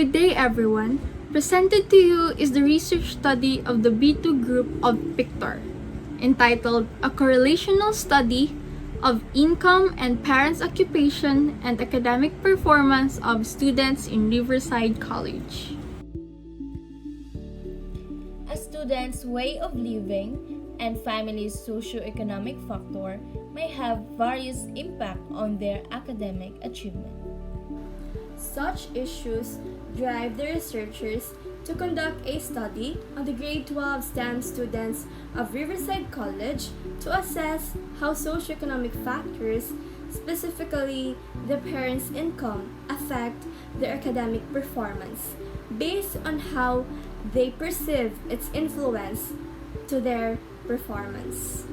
Good day, everyone. Presented to you is the research study of the B2 group of Pictor, entitled A Correlational Study of Income and Parents' Occupation and Academic Performance of Students in Riverside College. A student's way of living and family's socio-economic factor may have various impact on their academic achievement. Such issues drive the researchers to conduct a study on the grade 12 STEM students of Riverside College to assess how socioeconomic factors, specifically the parents' income, affect their academic performance based on how they perceive its influence to their performance.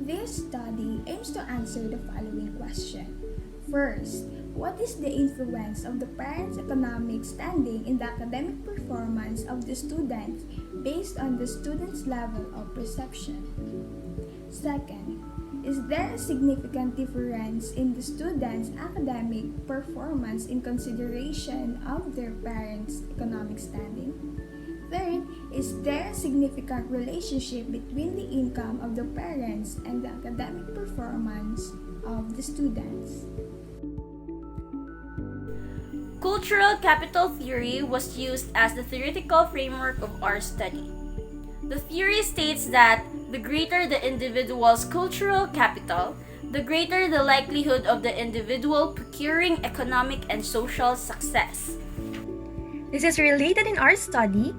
This study aims to answer the following question. First, what is the influence of the parents' economic standing in the academic performance of the students based on the student's level of perception? Second, is there a significant difference in the students' academic performance in consideration of their parents' economic standing? Third, is there a significant relationship between the income of the parents and the academic performance of the students? Cultural capital theory was used as the theoretical framework of our study. The theory states that the greater the individual's cultural capital, the greater the likelihood of the individual procuring economic and social success. This is related in our study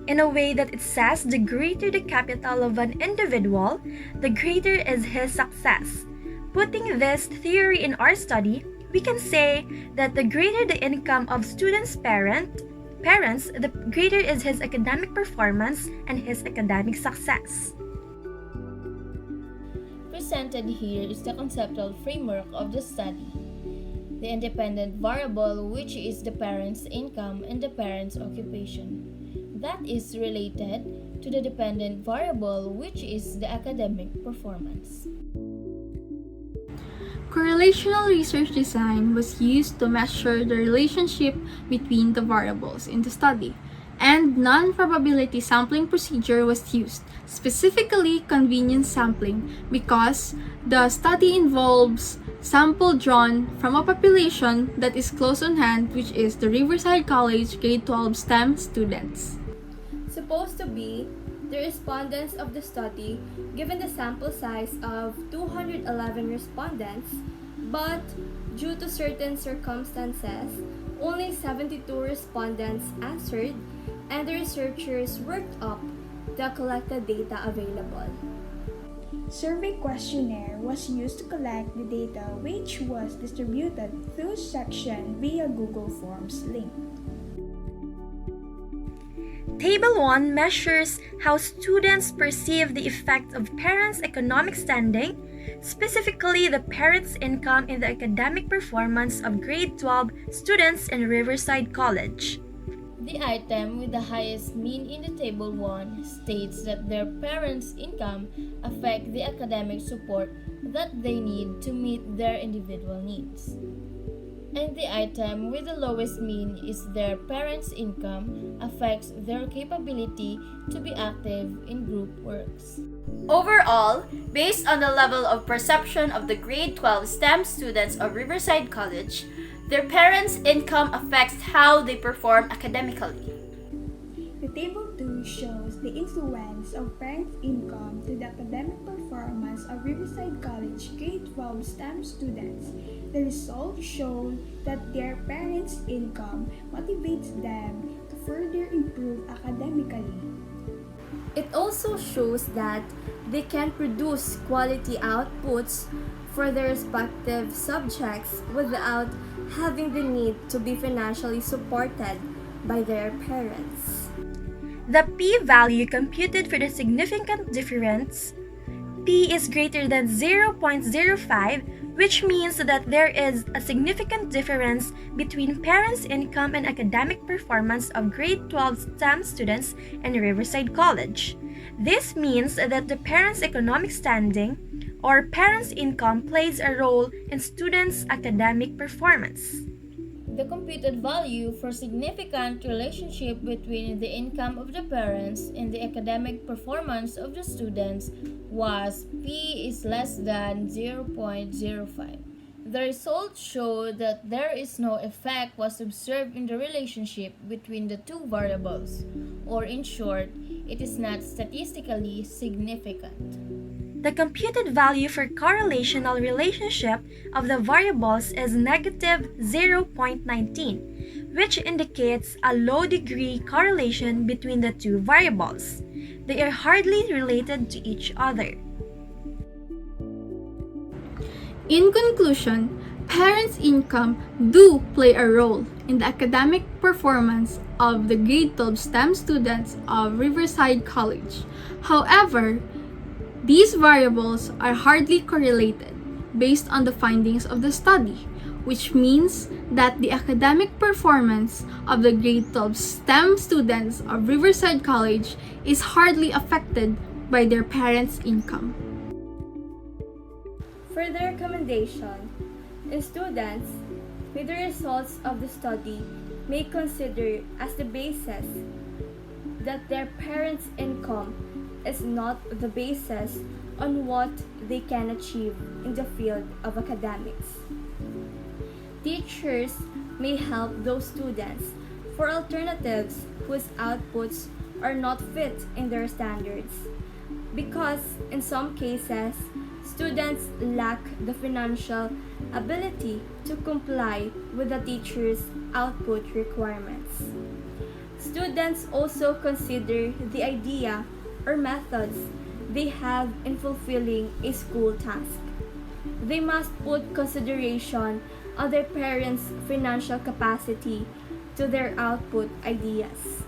in a way that it says the greater the capital of an individual, the greater is his success. Putting this theory in our study, we can say that the greater the income of students' parents, the greater is his academic performance and his academic success. Presented here is the conceptual framework of the study. The independent variable, which is the parent's income and the parent's occupation. That is related to the dependent variable, which is the academic performance. Correlational research design was used to measure the relationship between the variables in the study, and non-probability sampling procedure was used, specifically convenience sampling, because the study involves sample drawn from a population that is close on hand, which is the Riverside College grade 12 STEM students. Supposed to be the respondents of the study given the sample size of 211 respondents, but due to certain circumstances, only 72 respondents answered, and the researchers worked up the collected data available. Survey questionnaire was used to collect the data which was distributed through section via Google Forms link. Table 1 measures how students perceive the effect of parents' economic standing, specifically the parents' income in the academic performance of grade 12 students in Riverside College. The item with the highest mean in the table 1 states that their parents' income affect the academic support that they need to meet their individual needs. And the item with the lowest mean is their parents' income affects their capability to be active in group works. Overall, based on the level of perception of the grade 12 STEM students of Riverside College, their parents' income affects how they perform academically. The table 2 shows the influence of parents' income to the academic performance of Riverside College grade 12 STEM students. The results show that their parents' income motivates them to further improve academically. It also shows that they can produce quality outputs for their respective subjects without having the need to be financially supported by their parents. The p-value computed for the significant difference, p is greater than 0.05, which means that there is a significant difference between parents' income and academic performance of grade 12 STEM students in Riverside College. This means that the parents' economic standing or parents' income plays a role in students' academic performance. the computed value for significant relationship between the income of the parents and the academic performance of the students was P is less than 0.05. The results show that there is no effect was observed in the relationship between the two variables, or in short, it is not statistically significant. The computed value for correlational relationship of the variables is negative 0.19, which indicates a low degree correlation between the two variables. They are hardly related to each other. In conclusion, parents' income do play a role in the academic performance of the grade 12 STEM students of Riverside College. However, these variables are hardly correlated based on the findings of the study, which means that the academic performance of the grade 12 STEM students of Riverside College is hardly affected by their parents' income. Further recommendation: in students, may the results of the study may consider as the basis that their parents' income is not the basis on what they can achieve in the field of academics. Teachers may help those students for alternatives whose outputs are not fit in their standards, because in some cases, students lack the financial ability to comply with the teacher's output requirements. Students also consider the idea or methods they have in fulfilling a school task. They must put consideration of their parents' financial capacity to their output ideas.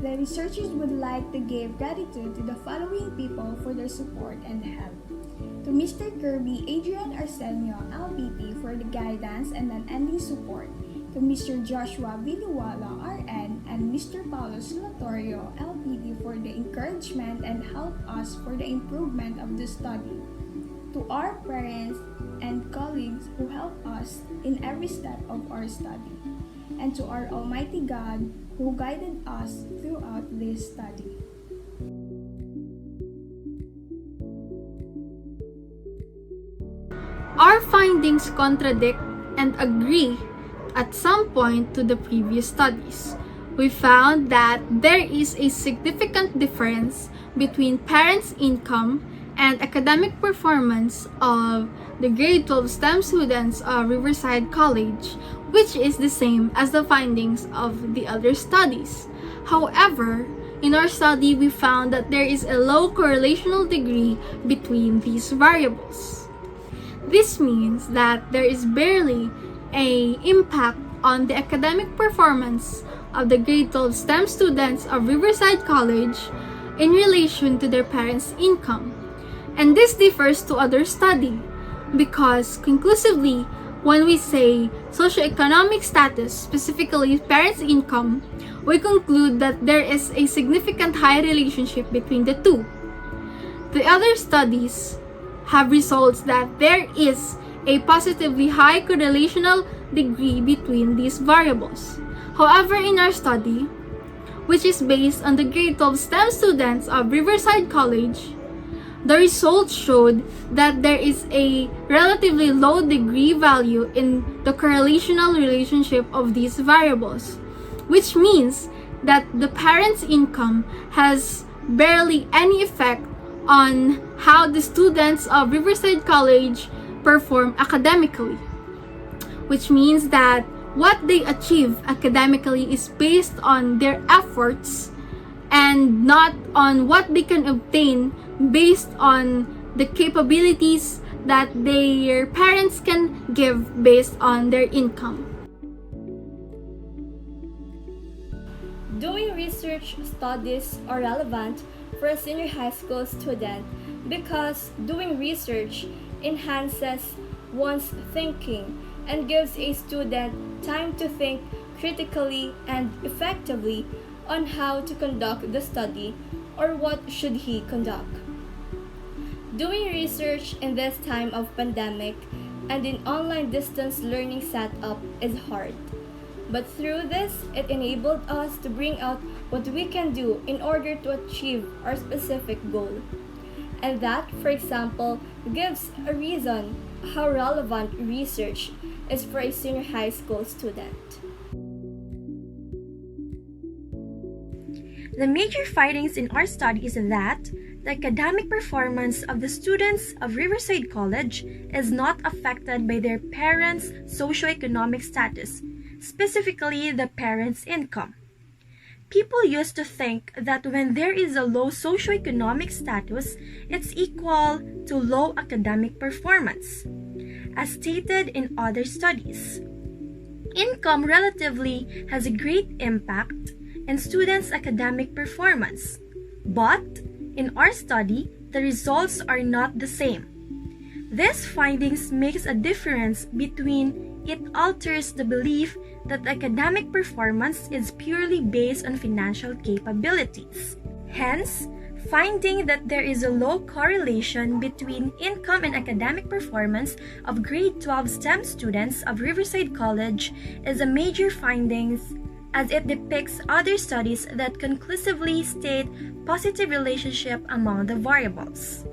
The researchers would like to give gratitude to the following people for their support and help. To Mr. Kirby Adrian Arsenio, LPP, for the guidance and unending support. To Mr. Joshua Viluwala, RN, and Mr. Paulo Solatorio, LPP, for the encouragement and help us for the improvement of the study. To our parents and colleagues who help us in every step of our study. And to our Almighty God who guided us throughout this study. Our findings contradict and agree at some point to the previous studies. We found that there is a significant difference between parents' income and academic performance of the grade 12 STEM students of Riverside College, which is the same as the findings of the other studies. However, in our study, we found that there is a low correlational degree between these variables. This means that there is barely an impact on the academic performance of the grade 12 STEM students of Riverside College in relation to their parents' income. And this differs to other study because conclusively, when we say socioeconomic status, specifically parents' income, we conclude that there is a significant high relationship between the two. The other studies have results that there is a positively high correlational degree between these variables. However, in our study, which is based on the grade 12 STEM students of Riverside College, the results showed that there is a relatively low degree value in the correlational relationship of these variables, which means that the parents' income has barely any effect on how the students of Riverside College perform academically, which means that what they achieve academically is based on their efforts and not on what they can obtain based on the capabilities that their parents can give based on their income. Doing research studies are relevant for a senior high school student because doing research enhances one's thinking and gives a student time to think critically and effectively on how to conduct the study or what should he conduct. Doing research in this time of pandemic and an online distance learning setup is hard. But through this, it enabled us to bring out what we can do in order to achieve our specific goal. And that, for example, gives a reason how relevant research is for a senior high school student. The major findings in our study is that the academic performance of the students of Riverside College is not affected by their parents' socioeconomic status, specifically the parents' income. People used to think that when there is a low socioeconomic status, it's equal to low academic performance. As stated in other studies, income relatively has a great impact in students' academic performance. But in our study, the results are not the same. These findings makes a difference between it alters the belief that academic performance is purely based on financial capabilities. Hence, finding that there is a low correlation between income and academic performance of grade 12 STEM students of Riverside College is a major findings, as it depicts other studies that conclusively state positive relationship among the variables.